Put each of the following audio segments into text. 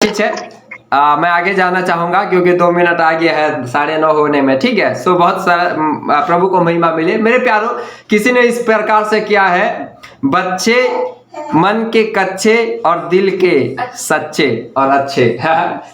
ठीक है। मैं आगे जाना चाहूंगा क्योंकि 2 मिनट आगे है 9:30 होने में। ठीक है, सो बहुत सारा प्रभु को महिमा मिले। मेरे प्यारों, किसी ने इस प्रकार से किया है, बच्चे मन के कच्चे और दिल के सच्चे और अच्छे।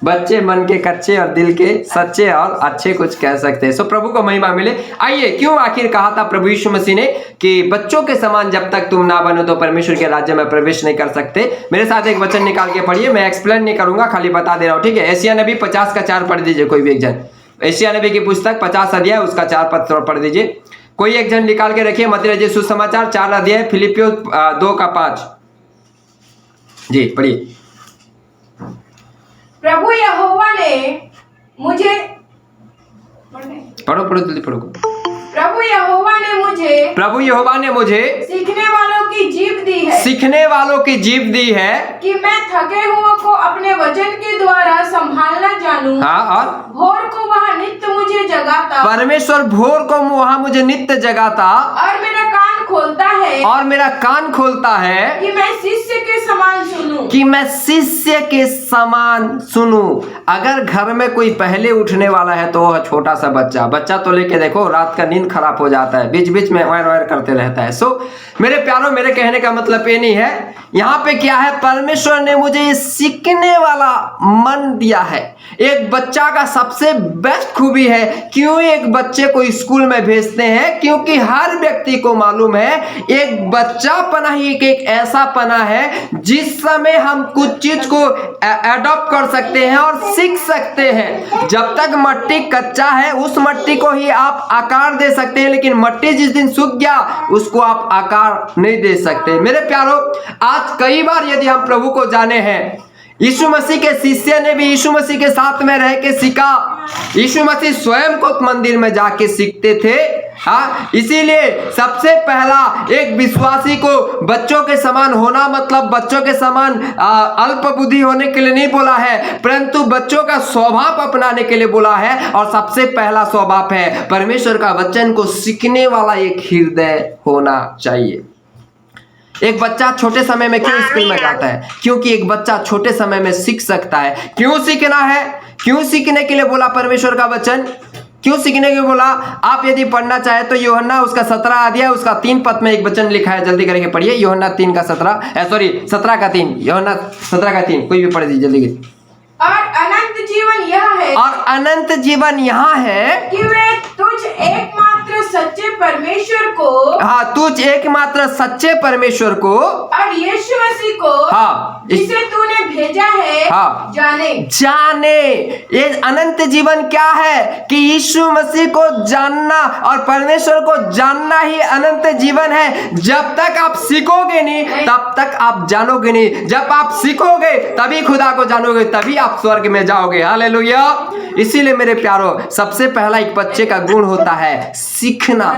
बच्चे मन के कच्चे और दिल के सच्चे और अच्छे, कुछ कह सकते हैं। सो प्रभु को महिमा मिले। आइए, क्यों आखिर कहा था प्रभु यीशु मसीह ने कि बच्चों के समान जब तक तुम ना बनो तो परमेश्वर के राज्य में प्रवेश नहीं कर सकते। मेरे साथ एक वचन निकाल के पढ़िए, मैं एक्सप्लेन नहीं करूंगा, खाली बता दे रहा हूं। ठीक है, एशिया नबी 50 का 4 पढ़ दीजिए कोई भी एक जन। एशिया नबी की पुस्तक 50 अध्याय उसका 4 पद पढ़ दीजिए कोई एक जन। निकाल के रखिए मत्ती रचित सुसमाचार 4 अध्याय फिलिपियों 2 का 5 जी पढ़िए। प्रभु यहोवा ने मुझे पढ़ो जल्दी पढ़ो। प्रभु यहोवा ने मुझे सीखने वालों की जीभ दी है। सीखने वालों की जीभ दी है कि मैं थके हुओं को अपने वचन के द्वारा संभालना जानूं। हाँ, और भोर को वह नित्य मुझे जगाता। परमेश्वर भोर को वहां मुझे नित्य जगाता और मेरा कान खोलता है। और मेरा कान खोलता है कि मैं शिष्य के समान सुनूं। कि मैं शिष्य के समान सुनूं। अगर घर में कोई पहले उठने वाला है तो वह छोटा सा बच्चा तो लेके देखो रात का नींद खराब हो जाता है, बीच बीच में वायर करते रहता है। सो मेरे प्यारों, मेरे कहने का मतलब ये नहीं है। यहाँ पे क्या है, परमेश्वर ने मुझे ये सीखने वाला मन दिया है। एक बच्चा का सबसे बेस्ट खूबी है, क्यों एक बच्चे को स्कूल में भेजते हैं, क्योंकि हर व्यक्ति को मालूम है एक बच्चा पना ही एक ऐसा पना है जिस समय हम कुछ चीज को एडॉप्ट कर सकते हैं और सीख सकते हैं। जब तक मट्टी कच्चा है उस मट्टी को ही आप आकार दे सकते हैं, लेकिन मट्टी जिस दिन सूख गया उसको आप आकार नहीं दे सकते। मेरे प्यारों, आज कई बार यदि हम प्रभु को जाने हैं, यीशु मसीह के शिष्य ने भी यीशु मसीह के साथ में रह के सीखा। यीशु मसीह स्वयं को मंदिर में जाके सीखते थे। हाँ, इसीलिए सबसे पहला एक विश्वासी को बच्चों के समान होना मतलब बच्चों के समान अल्प बुद्धि होने के लिए नहीं बोला है, परंतु बच्चों का स्वभाव अपनाने के लिए बोला है। और सबसे पहला स्वभाव है परमेश्वर का वचन को सीखने वाला एक हृदय होना चाहिए। एक बच्चा छोटे समय में क्यों स्कूल में जाता है? क्योंकि एक बच्चा छोटे समय में सीख सकता है। क्यों सीखना है? क्यों सीखने के लिए बोला परमेश्वर का वचन? क्यों सीखने के लिए बोला? आप यदि पढ़ना चाहे तो यूहन्ना उसका 17 अध्याय उसका 3 पद में एक वचन लिखा है, जल्दी करके पढ़िए। यूहन्ना 3 का 17 का 3, यूहन्ना 17 का 3, कोई भी पढ़ दीजिए जल्दी। और अनंत जीवन यह है, और अनंत जीवन यहाँ है कि वे तुझ एकमात्र सच्चे परमेश्वर को, हाँ, तुझ एकमात्र सच्चे परमेश्वर को और यीशु मसीह को, हाँ, जिसे तूने भेजा है, हाँ, जाने। ये अनंत जीवन क्या है कि यीशु मसीह को जानना और परमेश्वर को जानना ही अनंत जीवन है। जब तक आप सीखोगे नहीं तब तक आप जानोगे नहीं। जब आप सीखोगे तभी खुदा को जानोगे, तभी आप स्वर्ग में जाओगे। हालेलुया। इसीलिए मेरे प्यारों, सबसे पहला एक बच्चे का गुण होता है सीखना।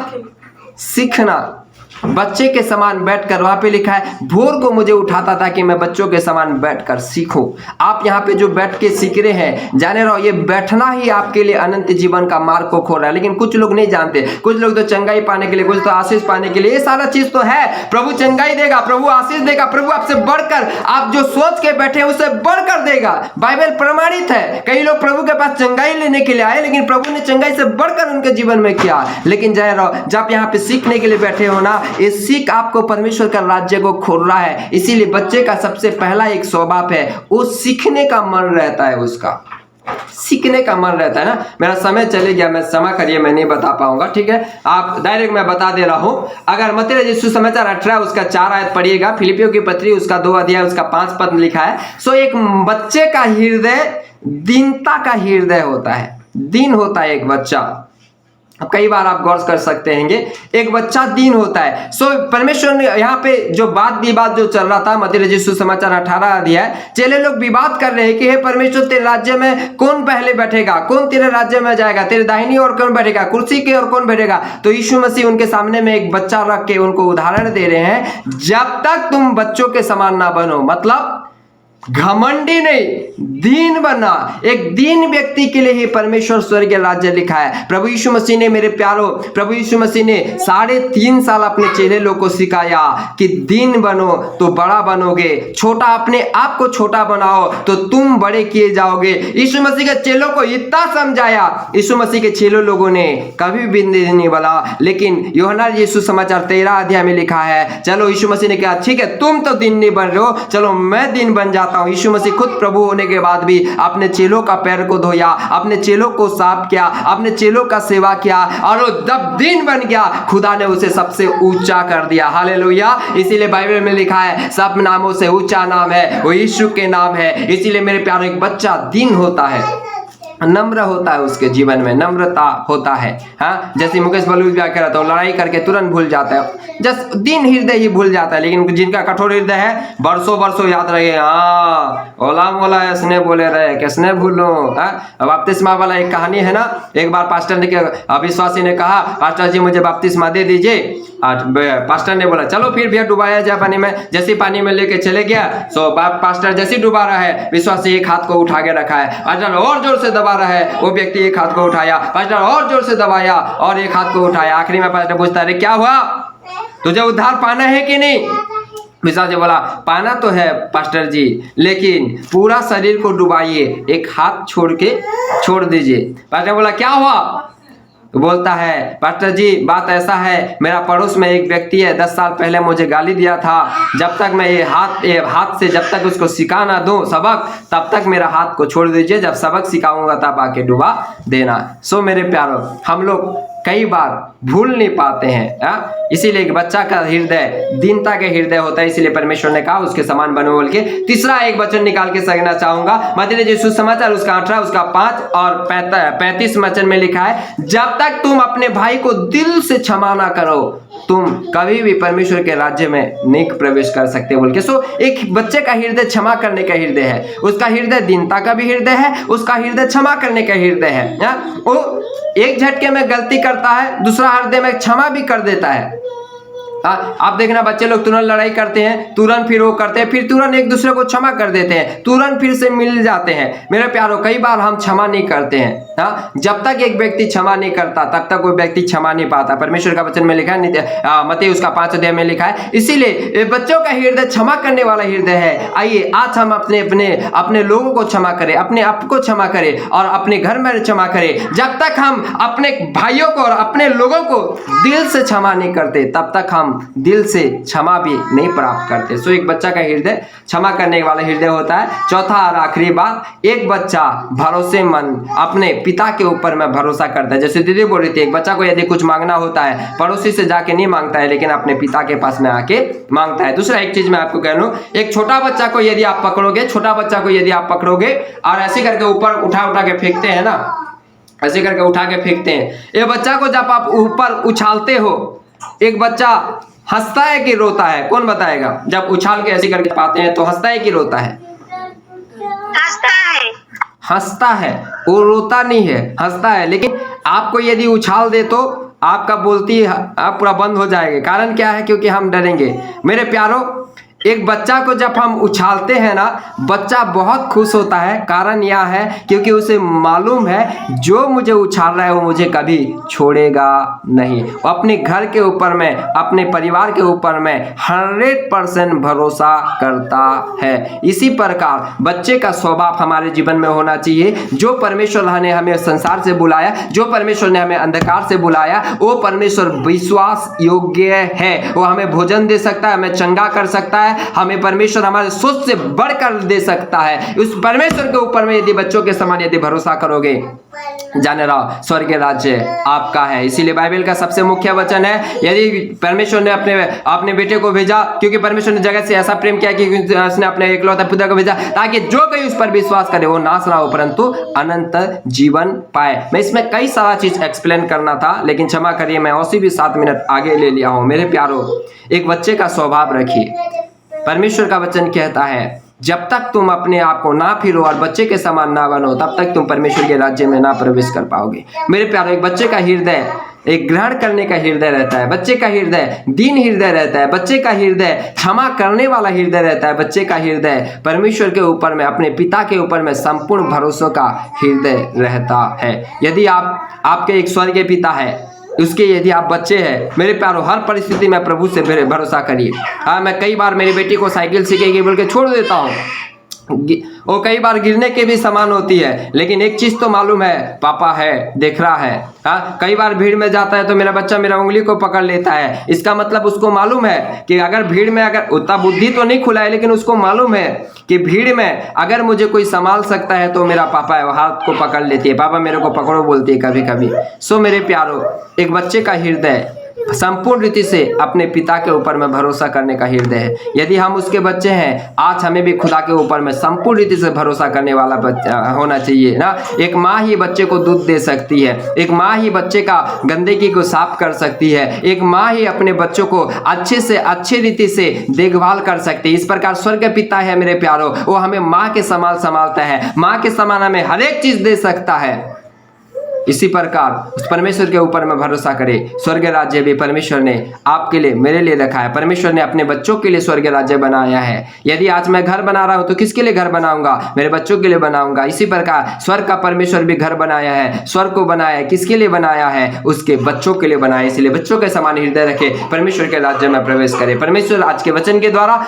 बच्चे के समान बैठकर, वहां पे लिखा है भोर को मुझे उठाता था कि मैं बच्चों के समान बैठकर सीखूं। आप यहाँ पे जो बैठ के सीख रहे हैं, जाने रहो, ये बैठना ही आपके लिए अनंत जीवन का मार्ग को खोल रहा है। लेकिन कुछ लोग नहीं जानते। कुछ लोग तो चंगाई पाने के लिए, कुछ तो आशीष पाने के लिए, ये सारा चीज तो है। प्रभु चंगाई देगा, प्रभु आशीष देगा, प्रभु आपसे बढ़कर, आप जो सोच के बैठे उससे बढ़कर देगा। बाइबल प्रमाणित है। कई लोग प्रभु के पास चंगाई लेने के लिए आए, लेकिन प्रभु ने चंगाई से बढ़कर उनके जीवन में किया। लेकिन जाने रहो, जब यहाँ पे सीखने के लिए बैठे हो ना, ये सीख आपको परमेश्वर का राज्य को खोल रहा है। इसीलिए बच्चे का सबसे पहला एक स्वभाव है, वो सीखने का मन रहता है, उसका सीखने का मन रहता है ना। मेरा समय चले गया, मैं क्षमा करिए, मैं नहीं बता पाऊंगा। ठीक है, आप डायरेक्ट मैं बता दे रहा हूं। अगर मत्ती रचित सुसमाचार 18 उसका 4 आयत पढ़िएगा, फिलिपियों की पत्री उसका 2 अध्याय उसका 5 पद लिखा है। सो एक बच्चे का हृदय दीनता का हृदय होता है, दीन होता है एक बच्चा। कई बार आप गौर कर सकते हैं, एक बच्चा दीन होता है। सो परमेश्वर ने यहाँ पे जो विवाद जो चल रहा था, मत्ती रचित सुसमाचार 18 अध्याय, चेले लोग विवाद कर रहे हैं कि हे परमेश्वर, तेरे राज्य में कौन पहले बैठेगा, कौन तेरे राज्य में जाएगा, तेरे दाहिनी ओर कौन बैठेगा, कुर्सी के और कौन बैठेगा। तो यीशु मसीह उनके सामने में एक बच्चा रख के उनको उदाहरण दे रहे हैं, जब तक तुम बच्चों के समान ना बनो, मतलब घमंडी नहीं, दीन बनना। एक दीन व्यक्ति के लिए ही परमेश्वर स्वर्गीय राज्य लिखा है। प्रभु यीशु मसीह ने, मेरे प्यारो, प्रभु यीशु मसीह ने 3.5 साल अपने चेले लोग को सिखाया कि दीन बनो तो बड़ा बनोगे, छोटा अपने आप को छोटा बनाओ तो तुम बड़े किए जाओगे। यीशु मसीह के चेलों को इतना समझाया। यीशु मसीह के चेलों लोगों ने कभी भी नहीं बोला, लेकिन यूहन्ना यीशु समाचार 13 अध्याय में लिखा है, चलो यीशु मसीह ने कहा ठीक है तुम तो दीन नहीं बन रहे हो, चलो मैं दीन बन जाता हूं। यीशु मसीह खुद प्रभु होने के बाद भी अपने चेलों का पैर को धोया, अपने चेलों को साफ किया, अपने चेलों का सेवा किया, और वो जब दीन बन गया खुदा ने उसे सबसे ऊंचा कर दिया। हालेलुया। इसीलिए बाइबल में लिखा है सब नामों से ऊंचा नाम है वो यीशु के नाम है। इसीलिए मेरे प्यारे, एक बच्चा दीन होता है, नम्र होता है, उसके जीवन में नम्रता होता है। हाँ, जैसे मुकेश बलूज क्या कह रहा था, लड़ाई करके तुरंत भूल जाता है, जस्ट दीन हृदय ही भूल जाता है। लेकिन जिनका कठोर हृदय है बरसों बरसों याद रहे, हाँ ओला मोला इसने बोले रहे किसने भूलो। अब बपतिस्मा वाला एक कहानी है ना, एक बार पास्टर ने, अविश्वासी ने कहा पास्टर जी मुझे बपतिस्मा दे दीजिए। पास्टर ने बोला चलो फिर भैया डुबाया जाए पानी में। जैसे पानी में लेके चले गया तो पास्टर जैसे डुबा रहा है, विश्वासी एक हाथ को उठा के रखा है, पास्टर और जोर से दबा रहा है, वो व्यक्ति एक हाथ को उठाया, पास्टर और जोर से दबाया और एक हाथ को उठाया। आखिरी में पास्टर पूछता है क्या हुआ, तुझे उद्धार पाना है कि नहीं? विश्वासी बोला पाना तो है पास्टर जी, लेकिन पूरा शरीर को डुबाइए, एक हाथ छोड़ के छोड़ दीजिए। पास्टर बोला क्या हुआ? तो बोलता है पास्टर जी बात ऐसा है, मेरा पड़ोस में एक व्यक्ति है, 10 साल पहले मुझे गाली दिया था, जब तक मैं ये हाथ से जब तक उसको सिखा ना दूं सबक, तब तक मेरा हाथ को छोड़ दीजिए, जब सबक सिखाऊंगा तब आके डुबा देना। सो मेरे प्यारो, हम लोग कई बार भूल नहीं पाते हैं, इसीलिए एक बच्चा का हृदय दीनता के हृदय होता है, इसीलिए परमेश्वर ने कहा उसके समान बनो बोल के। तीसरा एक वचन निकाल के समझना चाहूंगा, मत्ती यीशु समाचार उसका 18 उसका 5 और 35 वचन में लिखा है, जब तक तुम अपने भाई को दिल से क्षमा ना करो तुम कभी भी परमेश्वर के राज्य में नहीं प्रवेश कर सकते बोल के। सो एक बच्चे का हृदय क्षमा करने का हृदय है, उसका हृदय दीनता का भी हृदय है, उसका हृदय क्षमा करने का हृदय है। वो एक झटके में गलती करता है, दूसरा हृदय में क्षमा भी कर देता है। आप देखना बच्चे लोग तुरंत लड़ाई करते हैं, तुरंत फिर वो करते हैं, फिर तुरंत एक दूसरे को क्षमा कर देते हैं, तुरंत फिर से मिल जाते हैं। मेरे प्यारो, कई बार हम क्षमा नहीं करते हैं। जब तक एक व्यक्ति क्षमा नहीं करता तब तक कोई व्यक्ति क्षमा नहीं पाता। परमेश्वर का वचन में लिखा है, मत्ती उसका 5 अध्याय में लिखा है, इसीलिए बच्चों का हृदय क्षमा करने वाला हृदय है। आइए आज हम अपने लोगों को क्षमा करें, अपने आप को क्षमा करें और अपने घर में क्षमा करें। जब तक हम अपने भाइयों को और अपने लोगों को दिल से क्षमा नहीं करते तब तक हम दिल से क्षमा भी नहीं प्राप्त करते। सो एक बच्चा का हृदय क्षमा करने वाला हृदय होता है। चौथा और आखिरी बात, एक बच्चा भरोसेमंद अपने पिता के ऊपर में भरोसा करता है। जैसे दीदी बोल रही थी, एक बच्चा को यदि कुछ मांगना होता है पड़ोसी से जाके नहीं मांगता है, लेकिन अपने पिता के पास में आके मांगता है। दूसरा एक चीज मैं आपको कह लूं, एक छोटा बच्चा को यदि आप पकड़ोगे और ऐसे करके ऊपर उठा के फेंकते हैं ना, ऐसे करके उठा के फेंकते हैं, ये बच्चा को जब आप ऊपर उछालते हो, एक बच्चा हंसता है कि रोता है? कौन बताएगा? जब उछाल के ऐसे करके पाते हैं तो हंसता है कि रोता है? हंसता है, वो रोता नहीं है, हंसता है। लेकिन आपको यदि उछाल दे तो आपका बोलती आप पूरा बंद हो जाएगा। कारण क्या है? क्योंकि हम डरेंगे। मेरे प्यारो, एक बच्चा को जब हम उछालते हैं ना, बच्चा बहुत खुश होता है। कारण यह है क्योंकि उसे मालूम है जो मुझे उछाल रहा है वो मुझे कभी छोड़ेगा नहीं। अपने घर के ऊपर में, अपने परिवार के ऊपर में 100% भरोसा करता है। इसी प्रकार बच्चे का स्वभाव हमारे जीवन में होना चाहिए। जो परमेश्वर ने हमें संसार से बुलाया, जो परमेश्वर ने हमें अंधकार से बुलाया, वो परमेश्वर विश्वास योग्य है। वो हमें भोजन दे सकता है, हमें चंगा कर सकता है, हमें परमेश्वर हमारे सोच से बढ़कर दे सकता है। उस परमेश्वर के ऊपर में यदि बच्चों के समान यदि भरोसा करोगे, जाने रहो स्वर्ग राज्य आपका है। इसीलिए बाइबल का सबसे मुख्य वचन है, यदि परमेश्वर ने अपने बेटे को भेजा, क्योंकि परमेश्वर ने जगत से ऐसा प्रेम किया कि उसने अपने इकलौते पुत्र को भेजा, ताकि जो कोई उस पर विश्वास करे वो नाश ना हो परंतु अनंत जीवन पाए। मैं इसमें कई सारा चीज एक्सप्लेन करना था, लेकिन क्षमा करिए मैं उसी भी 7 मिनट आगे ले लिया हूं। मेरे प्यारो, एक बच्चे का स्वभाव रखिए। परमेश्वर का वचन कहता है, जब तक तुम अपने आप को ना फिरो और बच्चे के समान ना बनो, तब तक तुम परमेश्वर के राज्य में ना प्रवेश कर पाओगे। मेरे प्यारो, एक बच्चे का हृदय एक ग्रहण करने का हृदय रहता है, बच्चे का हृदय दीन हृदय रहता है, बच्चे का हृदय क्षमा करने वाला हृदय रहता है, बच्चे का हृदय परमेश्वर के ऊपर में, अपने पिता के ऊपर में संपूर्ण भरोसों का हृदय रहता है। यदि आपके एक स्वर्गीय पिता है, उसके यदि आप बच्चे हैं, मेरे प्यारों, हर परिस्थिति में प्रभु से भरोसा करिए। हाँ, मैं कई बार मेरी बेटी को साइकिल सीखेगी बोल के छोड़ देता हूँ, वो कई बार गिरने के भी समान होती है, लेकिन एक चीज तो मालूम है, पापा है, देख रहा है। हाँ, कई बार भीड़ में जाता है तो मेरा बच्चा मेरा उंगली को पकड़ लेता है, इसका मतलब उसको मालूम है कि अगर भीड़ में, अगर उतना बुद्धि तो नहीं खुला है, लेकिन उसको मालूम है कि भीड़ में अगर मुझे कोई संभाल सकता है तो मेरा पापा है, वो हाथ को पकड़ लेती है, पापा मेरे को पकड़ो बोलती है कभी कभी। सो मेरे प्यारो, एक बच्चे का हृदय संपूर्ण रीति से अपने पिता के ऊपर में भरोसा करने का हृदय है। यदि हम उसके बच्चे हैं, आज हमें भी खुदा के ऊपर में संपूर्ण रीति से भरोसा करने वाला बच्चा होना चाहिए ना। एक माँ ही बच्चे को दूध दे सकती है, एक माँ ही बच्चे का गंदगी को साफ कर सकती है, एक माँ ही अपने बच्चों को अच्छे से अच्छे रीति से देखभाल कर सकती है। इस प्रकार स्वर्ग पिता है मेरे प्यारो, वो हमें माँ के समान संभालता है, माँ के समान हमें हर एक चीज दे सकता है। इसी प्रकार उस परमेश्वर के ऊपर में भरोसा करें। स्वर्ग राज्य भी परमेश्वर ने आपके लिए, मेरे लिए रखा है। परमेश्वर ने अपने बच्चों के लिए स्वर्ग राज्य बनाया है। यदि आज मैं घर बना रहा हूं तो किसके लिए घर बनाऊंगा? मेरे बच्चों के लिए बनाऊंगा। इसी प्रकार स्वर्ग का परमेश्वर भी घर बनाया है। स्वर्ग को बनाया है, किसके लिए बनाया है? उसके बच्चों के लिए बनाया है। इसलिए बच्चों के समान हृदय रखे, परमेश्वर के राज्य में प्रवेश करें। परमेश्वर आज के वचन के द्वारा